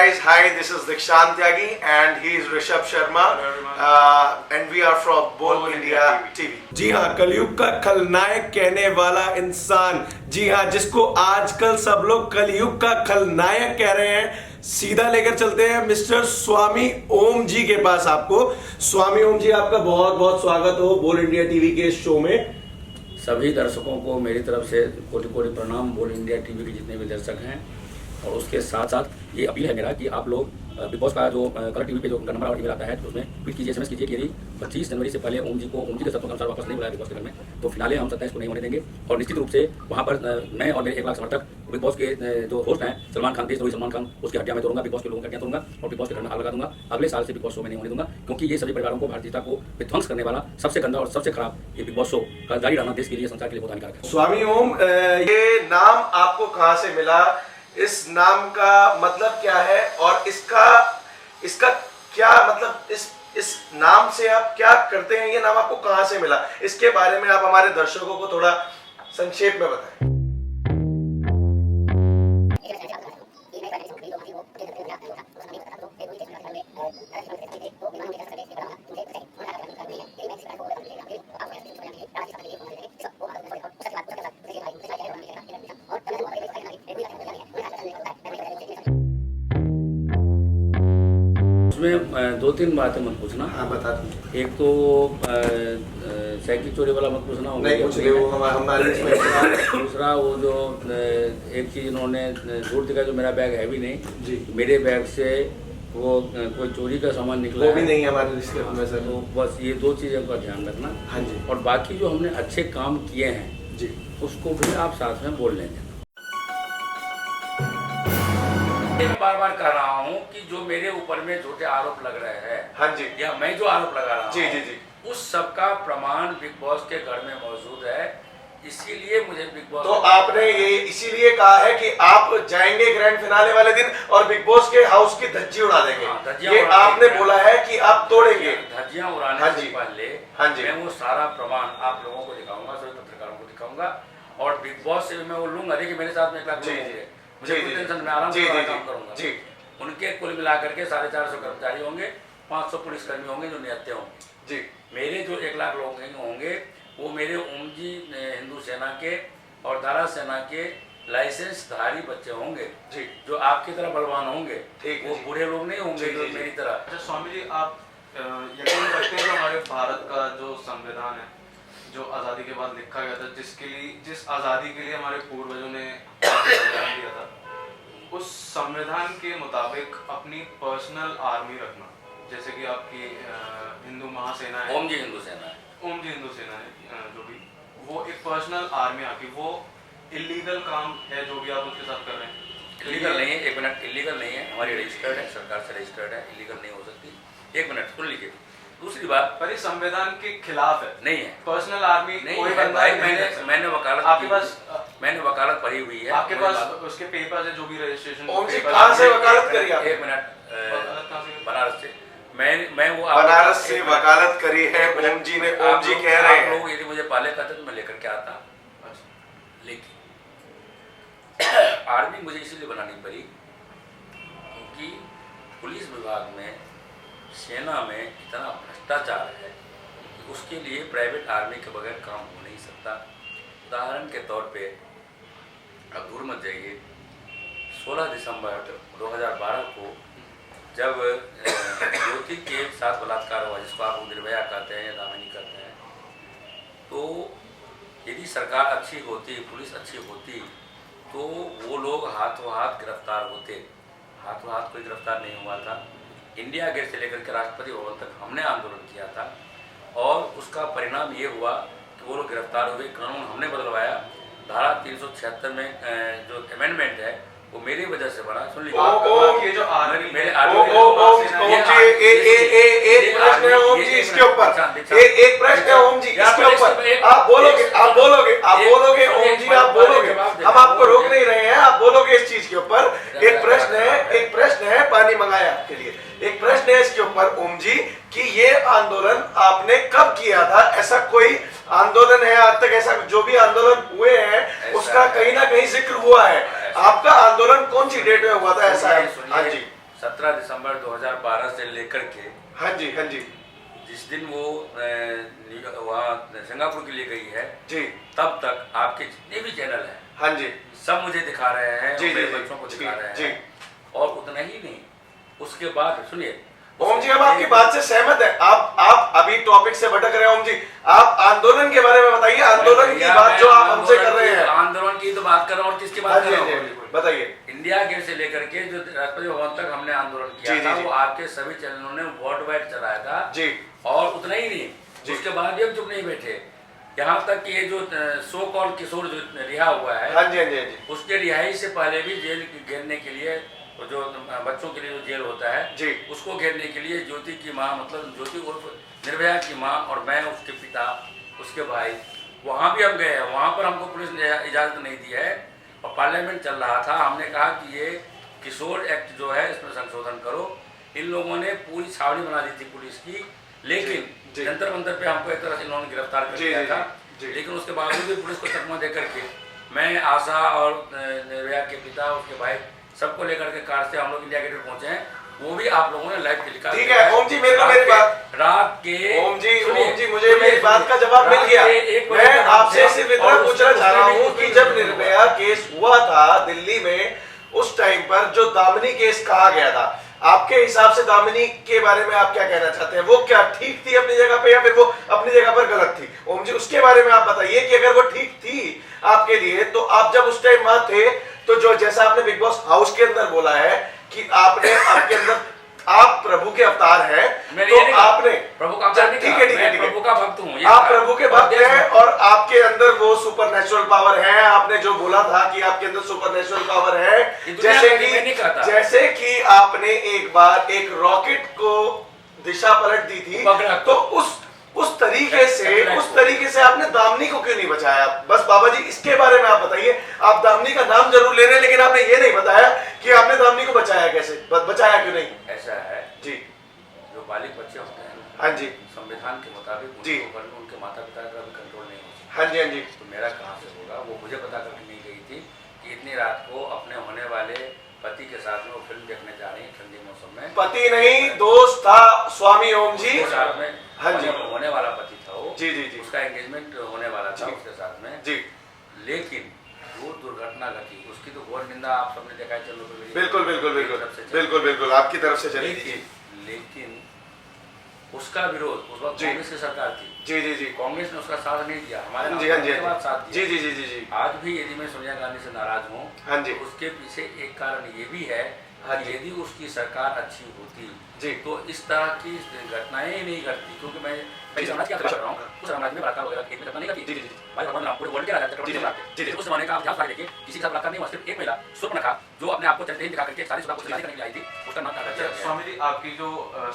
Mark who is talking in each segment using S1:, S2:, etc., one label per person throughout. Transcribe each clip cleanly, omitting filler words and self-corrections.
S1: guys, hi, this is Dikshant Tyagi and he is Rishabh Sharma and we are from Bol India TV. जी हाँ, कलयुग का खलनायक कहने वाला इंसान, जी हाँ, जिसको आजकल सब लोग कलयुग का खलनायक कह रहे हैं, सीधा लेकर चलते हैं मिस्टर स्वामी ओम जी के पास। आपको स्वामी ओम जी, आपका बहुत बहुत स्वागत हो बोल इंडिया टीवी के शो में।
S2: सभी दर्शकों को मेरी तरफ से कोटि कोटि प्रणाम। बोल इंडिया टीवी के जितने भी दर्शक हैं, और उसके साथ साथ ये अपील है मेरा कि आप लोग बिग बॉस का जो कलर टीवी पे जो नंबर और ईमेल आता है तो उसमें ट्वीट कीजिए, SMS कीजिए कि यदि 25 जनवरी से पहले ओम जी के शर्तों के अनुसार वापस नहीं बुलाया बिग बॉस के घर में तो फिलहाल हम 27 को नहीं होने देंगे। और निश्चित रूप से वहाँ पर मैं और मेरे 1 लाख समर्थक बिग बॉस के जो होस्ट हैं सलमान खान, सलमान खान, उसकी हड्डियां मैं तोड़ूंगा, बिग बॉस के लोगों की हड्डियां तोड़ूंगा और बिग बॉस के घर में आग लगा दूंगा। अगले साल से बिग बॉस शो में नहीं होने दूंगा, क्योंकि ये सभी परिवारों को भारतीयता को विध्वंस करने वाला सबसे गंदा और सबसे खराब ये बिग बॉस शो का जारी रहना देश के लिए, संसार के लिए बहुत हानिकारक है।
S1: स्वामी ओम, ये नाम आपको कहाँ से मिला? इस नाम का मतलब क्या है और इसका क्या मतलब, इस नाम से आप क्या करते हैं? ये नाम आपको कहाँ से मिला? इसके बारे में आप हमारे दर्शकों को थोड़ा संक्षेप में बताएं।
S2: उसमें 2-3 बातें मत पूछना।
S1: हाँ, बता दीजिए।
S2: एक तो साइकिल चोरी वाला मत पूछना,
S1: नहीं कुछ नहीं, वो हमारे इसमें
S2: दूसरा वो जो एक चीज इन्होंने झूठ दिखाया, जो मेरा बैग है भी नहीं
S1: जी,
S2: मेरे बैग से वो कोई चोरी का सामान निकला
S1: वो भी नहीं है हमारे रिश्ते में सर।
S2: तो बस ये 2 चीज़ों का ध्यान रखना।
S1: हाँ जी।
S2: और बाकी जो हमने अच्छे काम किए हैं
S1: जी,
S2: उसको भी आप साथ में बोल लेंगे। मैं बार बार कह रहा हूँ कि जो मेरे ऊपर में झूठे आरोप लग रहे हैं,
S1: हाँ जी,
S2: या मैं जो आरोप लगा रहा हूँ,
S1: जी जी जी,
S2: उस सब का प्रमाण बिग बॉस के घर में मौजूद है। इसीलिए मुझे बिग बॉस,
S1: तो आपने ये इसीलिए कहा है कि आप जाएंगे ग्रैंड फिनाले वाले दिन और बिग बॉस के हाउस की धज्जी उड़ा देंगे।
S2: हाँ,
S1: ये आपने बोला है कि आप तोड़ेंगे
S2: धज्जियां उड़ाने
S1: हाँ
S2: से
S1: जी,
S2: पहले
S1: हाँ जी,
S2: मैं वो सारा प्रमाण आप लोगों को दिखाऊंगा, सभी पत्रकारों को दिखाऊंगा। और बिग बॉस से मैं वो लूंगा। देखिए मेरे साथ में 1 लाख लोग होंगे, मुझे कोई टेंशन, मैं आराम से काम करूंगा
S1: जी।
S2: उनके कुल मिलाकर के 450 कर्मचारी होंगे, 500 पुलिसकर्मी होंगे जो निहत्थे होंगे
S1: जी।
S2: मेरे जो 1 लाख लोग होंगे वो मेरे ओम जी हिंदू सेना के और दारा सेना के लाइसेंस धारी बच्चे होंगे
S1: जी,
S2: जो आपकी तरह बलवान होंगे।
S1: ठीक,
S2: वो बूढ़े लोग नहीं होंगे जो मेरी तरह।
S3: अच्छा स्वामी जी, आप यकीन करते हैं कि हमारे भारत का जो संविधान है, जो आज़ादी के बाद लिखा गया था, जिस आज़ादी के लिए हमारे पूर्वजों ने बलिदान दिया था, उस संविधान के मुताबिक अपनी पर्सनल आर्मी रखना, जैसे कि आपकी हिंदू महासेना है,
S2: ओम जी हिंदू सेना है,
S3: ओम जी हिंदू सेना है, जो भी वो एक पर्सनल आर्मी आपकी, वो इलीगल काम है जो भी आप उसके साथ कर रहे हैं?
S2: इलीगल नहीं है। 1 मिनट, इलीगल नहीं है, हमारी रजिस्टर्ड है, सरकार से रजिस्टर्ड है, इलीगल नहीं हो सकती। 1 मिनट सुन लीजिए। दूसरी बात,
S3: पर ये संविधान के खिलाफ है,
S2: नहीं है
S3: पर्सनल आर्मी
S2: नहीं
S3: कोई
S2: है
S3: बंदा
S2: भाई।
S3: नहीं कर सकता।
S2: मैंने वकालत
S3: आपके पास
S2: मैंने वकालत पढ़ी हुई है।
S3: आपके पास उसके पेपर्स है, जो भी रजिस्ट्रेशन।
S1: ओम जी कहाँ से वकालत करी आपने?
S2: 1 मिनट,
S3: वकालत कहाँ से?
S2: बनारस से। मैं वो
S1: बनारस से वकालत करी है ओम जी ने। ओम जी कह रहे हैं,
S2: आप लोग यदि मुझे पाले करते तो मैं लेकर के आता, लेकिन आर्मी मुझे इसीलिए बनानी पड़ी क्योंकि पुलिस विभाग में, सेना में इतना भ्रष्टाचार है कि उसके लिए प्राइवेट आर्मी के बगैर काम हो नहीं सकता। उदाहरण के तौर पे अब दूर मत जाइए, 16 दिसंबर 2012 को जब ज्योति के साथ बलात्कार हुआ, जिसको आप निर्भया कहते हैं या दामिनी कहते हैं, तो यदि सरकार अच्छी होती, पुलिस अच्छी होती, तो वो लोग हाथों हाथ गिरफ्तार होते। हाथों हाथ कोई गिरफ्तार नहीं हुआ था। इंडिया गेट से लेकर के राष्ट्रपति भवन तक हमने आंदोलन किया था और उसका परिणाम ये हुआ कि वो लोग गिरफ्तार हुए। कानून हमने बदलवाया। धारा 376 में जो अमेंडमेंट है वो मेरी वजह से बना। सुन लीजिए,
S3: ये जो आर्मी
S2: मेरे
S1: एक प्रश्न है ओम जी इसके ऊपर, एक प्रश्न है ओम जी इसके ऊपर। आप बोलोगे ओम जी, आप बोलोगे, हम आपको रोक नहीं रहे हैं, आप बोलोगे इस चीज के ऊपर। एक प्रश्न है पानी मंगाया आपके लिए। एक प्रश्न है इसके ऊपर ओम जी कि ये आंदोलन आपने कब किया था? ऐसा कोई आंदोलन है आज तक, ऐसा जो भी आंदोलन हुए हैं उसका कहीं ना कहीं जिक्र हुआ है। आपका आंदोलन कौन सी डेट में हुआ था? ऐसा है? हाँ जी,
S2: 17 दिसंबर 2012 से लेकर के
S1: हाँ जी, हाँ जी
S2: जिस दिन वो वहाँ सिंगापुर के लिए गई है
S1: जी,
S2: तब तक आपके जितने भी चैनल हैं
S1: हाँ जी
S2: सब मुझे दिखा रहे हैं,
S1: जी,
S2: मेरे
S1: जी,
S2: बच्चों को
S1: जी,
S2: दिखा रहे
S1: जी।
S2: हैं। और उतना ही नहीं, उसके बाद सुनिए
S1: ओम जी, हम आपकी बात से सहमत है। आप अभी टॉपिक से भटक रहे हैं ओम जी। आप आंदोलन के बारे में बताइए, आंदोलन की बात जो आप हमसे कर रहे हैं।
S2: आंदोलन की तो बात कर रहा हूँ और किसकी
S1: हाँ
S2: बात
S1: जी,
S2: कर
S1: हाँ
S2: रहा
S1: जी,
S2: हूँ?
S1: बताइए।
S2: इंडिया गेट से लेकर के जो राष्ट्रपति भवन तक हमने आंदोलन किया
S1: जी,
S2: था,
S1: जी,
S2: वो आपके सभी चैनलों ने वर्ल्ड वाइड चलाया था
S1: जी,
S2: और उतना ही नहीं,
S1: जी।
S2: उसके बाद भी हम चुप नहीं बैठे। यहाँ तक कि ये जो सो कॉल किशोर जो रिहा हुआ है,
S1: हाँ जी, हाँ जी, हाँ जी,
S2: उसके रिहाई से पहले भी जेल घेरने के लिए जो बच्चों के लिए जो जेल होता है
S1: जी।
S2: उसको घेरने के लिए ज्योति की माँ, मतलब ज्योति उर्फ निर्भया की माँ और मैं उसके पिता, उसके भाई, वहाँ भी हम गए हैं। वहाँ पर हमको पुलिस ने इजाज़त नहीं दी है और पार्लियामेंट चल रहा था। हमने कहा कि ये किशोर एक्ट जो है इसमें संशोधन करो। इन लोगों ने पूरी छावनी बना दी थी पुलिस की, लेकिन
S1: जी।
S2: जंतर मंतर पे हमको एक तरह से इन्होंने गिरफ्तार कर
S1: जी,
S2: लिया
S1: जी,
S2: था।
S1: जी।
S2: लेकिन उसके बावजूद भी पुलिस को चकमा दे करके मैं, आशा और निर्भया के पिता, उसके भाई, सबको लेकर के कार से हम लोग इंडिया गेट पहुंचे हैं। वो भी आप लोगों ने लाइव क्लिक
S1: ठीक है ओम जी, मेरे को मेरी बात
S2: रात के
S1: ओम जी मुझे मेरी बात का जवाब मिल गया। मैं आपसे सिर्फ इतना पूछना चाह रहा हूँ कि जब निर्भया केस हुआ था दिल्ली में, उस टाइम पर जो दामिनी केस कहा गया था, आपके हिसाब से दामिनी के बारे में आप क्या कहना चाहते हैं? वो क्या ठीक थी अपनी जगह पे या फिर वो अपनी जगह पर गलत थी? ओम जी, उसके बारे में आप बताइए कि अगर वो ठीक थी आपके लिए, तो आप जब उस टाइम वहां थे, तो जो जैसा आपने बिग बॉस हाउस के अंदर बोला है कि आपने आपके अंदर आप प्रभु के अवतार हैं, तो आपने
S2: प्रभु का अवतार नहीं,
S1: ठीक है, ठीक है, ठीक है,
S2: प्रभु का भक्त हूँ।
S1: आप प्रभु के भक्त हैं और आपके अंदर वो सुपरनेचुरल पावर है। आपने जो बोला था कि आपके अंदर सुपरनेचुरल पावर है, जैसे कि आपने एक बार एक रॉकेट को दिशा पलट दी थी, तो उस तरीके से आपने दामिनी को क्यों नहीं बचाया? बस बाबा जी, इसके बारे में आप बताइए। आप दामिनी का नाम जरूर ले रहे हैं, लेकिन आपने ये नहीं बताया कि आपने दामिनी को बचाया कैसे, बचाया क्यों नहीं?
S2: ऐसा है
S1: जी,
S2: जो बालिग बच्चे होते हैं,
S1: हाँ जी,
S2: संविधान के मुताबिक
S1: जी,
S2: उनके माता पिता का भी कंट्रोल नहीं हो सकता।
S1: हाँ जी, हाँ जी।
S2: तो मेरा कहाँ से होगा? वो मुझे पता करके नहीं गई थी कि इतनी रात को अपने होने वाले पति के साथ में वो फिल्म देखने जा रही है ठंडी मौसम में।
S1: पति नहीं, दोस्त था स्वामी ओम जी,
S2: उसके साथ में
S1: हाँ जी,
S2: होने वाला पति था वो,
S1: जी जी जी,
S2: उसका एंगेजमेंट होने वाला था उसके साथ में
S1: जी।
S2: लेकिन वो दुर्घटना घटी, उसकी तो घोर निंदा आप सबने देखा है। चलो
S1: बिल्कुल बिल्कुल बिल्कुल बिल्कुल बिल्कुल आपकी तरफ से चली थी।
S2: लेकिन उसका विरोध उस वक्त कांग्रेस की सरकार थी।
S1: जी जी जी,
S2: कांग्रेस ने उसका साथ नहीं दिया, हमारे
S1: जी, हाँ जी,
S2: के बाद साथ दिया।
S1: जी जी जी जी जी।
S2: आज भी यदि मैं सोनिया गांधी से नाराज हूँ,
S1: हाँ जी,
S2: तो उसके पीछे एक कारण ये भी है कि यदि उसकी सरकार अच्छी होती
S1: जी,
S2: तो इस तरह की घटनाएं नहीं घटती। क्योंकि मैं समाज की बात कर रहा हूँ, उस समाज में बलात्कार वगैरह एक में घटना नहीं घटी। जी जी जी, भाई भगवान राम पूरे वर्ल्ड के राजा चक्रवर्ती सम्राट थे। उस जमाने का आप ध्यान देखिए, किसी का बलात्कार नहीं हुआ, सिर्फ एक महिला शूर्पणखा जो अपने आप को चलते ही दिखा करके सारी सुबह को चलाने करने के लिए आई थी, उसका नाम था।
S3: स्वामी जी, आपकी जो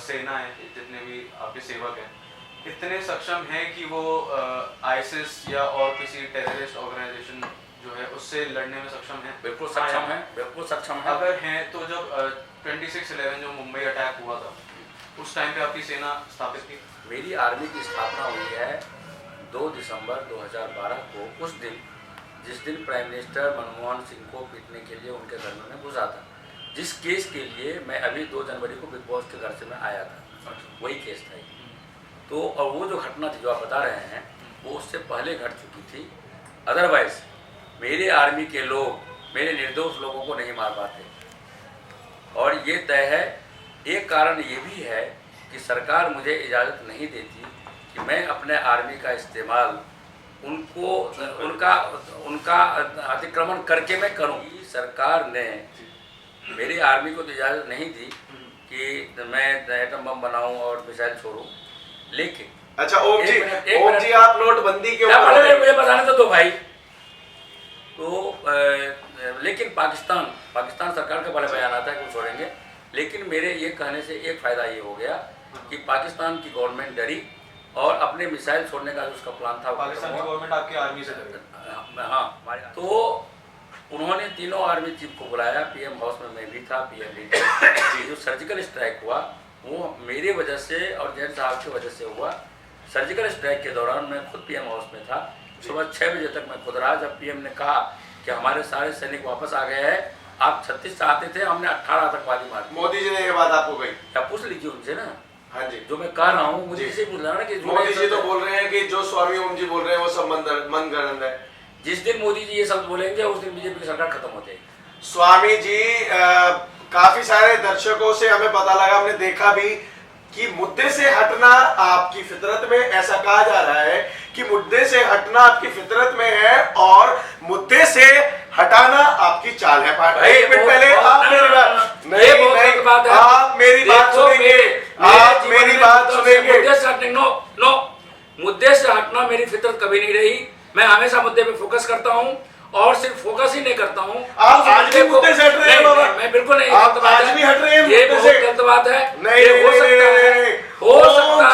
S3: सेना है, जितने भी आपके सेवक हैं, इतने सक्षम हैं कि वो आईसिस या और किसी टेररिस्ट ऑर्गेनाइजेशन जो है उससे लड़ने में सक्षम है?
S2: बिल्कुल सक्षम है, बिल्कुल सक्षम है।
S3: अगर हैं तो जब 26/11 जो मुंबई अटैक हुआ था, उस टाइम पे आपकी सेना स्थापित थी?
S2: मेरी आर्मी की स्थापना हुई है 2 दिसंबर 2012 को, उस दिन जिस दिन प्राइम मिनिस्टर मनमोहन सिंह को पीटने के लिए उनके घर में मैं घुसा था, जिस केस के लिए मैं अभी 2 जनवरी को बिग बॉस के घर से मैं आया था, वही केस था। तो और वो जो घटना थी जो आप बता रहे हैं, वो उससे पहले घट चुकी थी। अदरवाइज मेरे आर्मी के लोग मेरे निर्दोष लोगों को नहीं मार पाते। और ये तय है, एक कारण ये भी है कि सरकार मुझे इजाज़त नहीं देती कि मैं अपने आर्मी का इस्तेमाल उनका अतिक्रमण करके मैं करूं। सरकार ने मेरी आर्मी को तो इजाज़त नहीं दी कि मैं एटम बम बनाऊं और मिसाइल छोड़ूं। लेकिन
S1: अच्छा ओम जी आप नोटबंदी के ऊपर
S2: मुझे बताने तो दो भाई। तो लेकिन पाकिस्तान सरकार का पहले बयान आता है कि वो छोड़ेंगे, लेकिन मेरे ये कहने से एक फ़ायदा ये हो गया कि पाकिस्तान की गवर्नमेंट डरी और अपने मिसाइल छोड़ने का जो उसका प्लान था,
S3: पाकिस्तान की गवर्नमेंट आपकी आर्मी से डरी?
S2: हाँ, तो उन्होंने तीनों आर्मी चीफ को बुलाया, पीएम हाउस में मैं भी था, पीएम भी था। जो सर्जिकल स्ट्राइक हुआ वो मेरी वजह से और जैन साहब की वजह से हुआ। सर्जिकल स्ट्राइक के दौरान मैं खुद पीएम हाउस में था, सुबह 6 बजे तक मैं खुद रहा। जब पीएम ने कहा कि हमारे सारे सैनिक वापस आ गए हैं आप 36 चाहते थे, हमने 18 आतंकवादी मार दिए।
S1: मोदी जी ने ये बात आपको कही?
S2: क्या पूछ लीजिए उनसे ना।
S1: हाँ जी,
S2: जो मैं कह रहा हूँ मुझे इसे पूछ रहा ना कि
S1: मोदी जी तो बोल रहे हैं कि जो स्वामी ओम जी बोल रहे हैं वो सब मन गढ़ंत है।
S2: जिस दिन मोदी जी ये शब्द बोलेंगे उस दिन बीजेपी की सरकार खत्म हो जाएगी।
S1: स्वामी जी काफी सारे दर्शकों से हमें पता लगा, हमने देखा भी कि मुद्दे से हटना आपकी फितरत में, ऐसा कहा जा रहा है कि मुद्दे से हटना आपकी फितरत में है और मुद्दे से हटाना आपकी चाल है। एक मिनट पहले आप मेरी बात नहीं, आप मेरी बात सुनेंगे, आप मेरी बात सुनेंगे।
S2: मुद्दे से हटने, नो, मुद्दे से हटना मेरी फितरत कभी नहीं रही। मैं हमेशा मुद्दे पे फोकस करता हूँ और सिर्फ फोकस ही नहीं करता हूँ।
S1: आप आज भी मुद्दे से हट रहे हैं बाबा?
S2: मैं बिल्कुल नहीं,
S1: आप आज भी हट रहे हैं
S2: ये
S1: मुद्दे
S2: बहुत
S1: से?
S2: गलत बात है।
S1: नहीं,
S2: हो सकता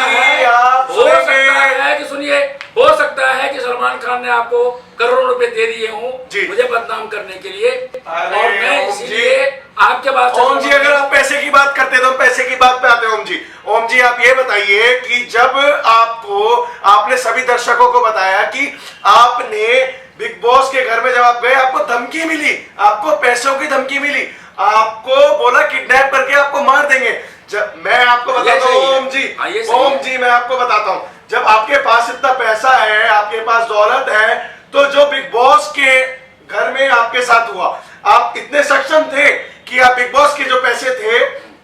S2: है कि सुनिए, हो सकता है कि सलमान खान ने आपको करोड़ों रुपए दे दिए हूँ मुझे बदनाम करने के लिए, और मैं इसीलिए आपके बात।
S1: ओम जी, अगर आप पैसे की बात करते तो पैसे की बात पे आते हैं। ओम जी आप ये बताइए कि जब आपने सभी दर्शकों को बताया कि आपने बिग बॉस के घर में जब आप गए, आपको धमकी मिली, आपको पैसों की धमकी मिली, आपको बोला किडनैप करके आपको मार देंगे। जब मैं आपको बताता हूँ ओम जी मैं आपको बताता हूँ, जब आपके पास इतना पैसा है, आपके पास दौलत है, तो जो बिग बॉस के घर में आपके साथ हुआ, आप इतने सक्षम थे कि आप बिग बॉस के जो पैसे थे,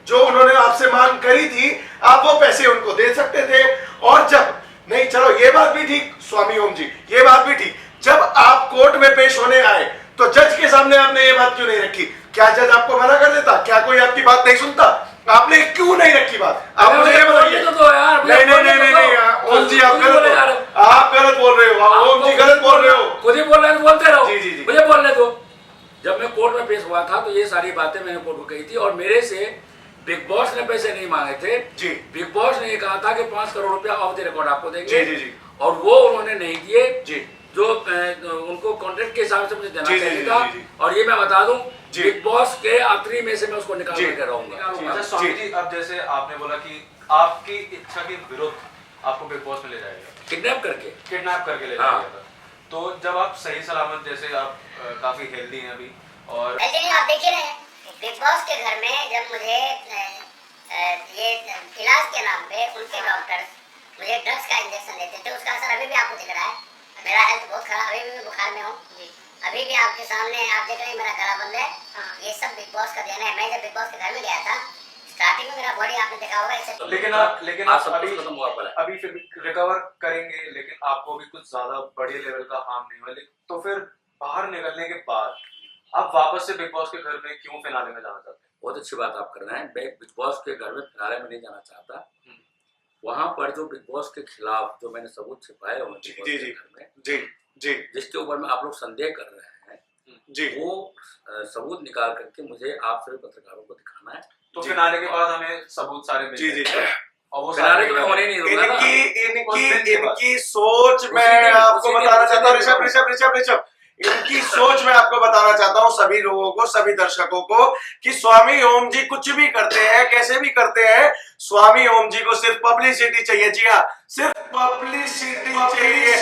S1: जो उन्होंने आपसे मांग करी थी, आप वो पैसे उनको दे सकते थे। और जब नहीं, चलो ये बात भी ठीक स्वामी ओम जी, ये बात भी ठीक, जब आप कोर्ट में पेश होने आए तो जज के सामने आपने ये बात क्यों नहीं रखी? क्या जज आपको मना कर देता? क्या कोई आपकी बात नहीं सुनता? आपने क्यों नहीं रखी बात? आप मुझे ये बताइए। नहीं ओम जी, आप गलत बोल रहे हो। ओम जी गलत बोल रहे हो।
S2: खुद ही बोल रहे हो, बोलते रहो।
S1: जी।
S2: मुझे बोलने दो। जब मैं कोर्ट में पेश हुआ था तो ये सारी बातें मैंने कोर्ट में कही थी, और मेरे से बिग बॉस ने पैसे नहीं मांगे थे
S1: जी।
S2: बिग बॉस ने ये कहा था कि 5 करोड़ रुपया ऑफ द रिकॉर्ड आपको देंगे
S1: जी।
S2: और वो उन्होंने नहीं दिए
S1: जी।
S2: जो उनको कॉन्ट्रैक्ट के हिसाब से मुझे देना चाहिए था।
S1: जी।
S2: और ये मैं बता दूं,
S1: जी।
S2: बिग बॉस के आखिरी में से मैं उसको निकाल कर रहूंगा।
S3: अच्छा स्वामी जी, अब जैसे आपने बोला कि आपकी इच्छा के विरुद्ध आपको बिग बॉस में ले जाएगा,
S2: किडनैप करके
S3: ले जाएगा, तो जब आप सही सलामत, जैसे आप काफी हेल्दी हैं अभी, और
S4: लेकिन आप देखिए ना, बिग बॉस के घर में जब मुझे ये इलाज के नाम पे उनके डॉक्टर मुझे ड्रग्स का इंजेक्शन देते थे, उसका असर अभी भी आपको दिख रहा है। मेरा हेल्थ बहुत खराब, अभी भी मैं बुखार में हूँ, अभी भी आपके सामने आप देख रहे हैं मेरा गला बंद है। ये सब बिग बॉस का देना है। मैं जब बिग बॉस के घर में गया था, स्टार्टिंग में मेरा बॉडी आपने देखा होगा ऐसे,
S3: लेकिन आप अभी फिर रिकवर करेंगे, लेकिन आपको भी कुछ ज्यादा बड़े लेवल का हार्म नहीं हुआ, तो फिर बाहर निकलने के बाद आप वापस से बिग बॉस के घर में क्यों फिनाले में जाना चाहते हैं?
S2: बहुत अच्छी बात आप कर रहे हैं। बिग बॉस के घर में फिनाले में नहीं जाना चाहता। वहां पर जो बिग बॉस के खिलाफ जो मैंने सबूत छिपाए हुए जिसके ऊपर में आप लोग संदेह कर रहे हैं, वो सबूत निकाल करके मुझे आप सभी पत्रकारों को दिखाना है।
S3: तो फिनाले के बाद हमें सबूत सारे मिल जाएंगे। और वो
S2: फिनाले तो मैं होने नहीं दूंगा ना।
S1: इनकी सोच मैं आपको बताना चाहता हूँ, ऋषभ, इनकी सोच मैं आपको बताना चाहता हूँ सभी लोगों को, सभी दर्शकों को, कि स्वामी ओम जी कुछ भी करते हैं, कैसे भी करते हैं, स्वामी ओम जी को सिर्फ पब्लिसिटी चाहिए। जी हाँ, सिर्फ पब्लिसिटी चाहिए।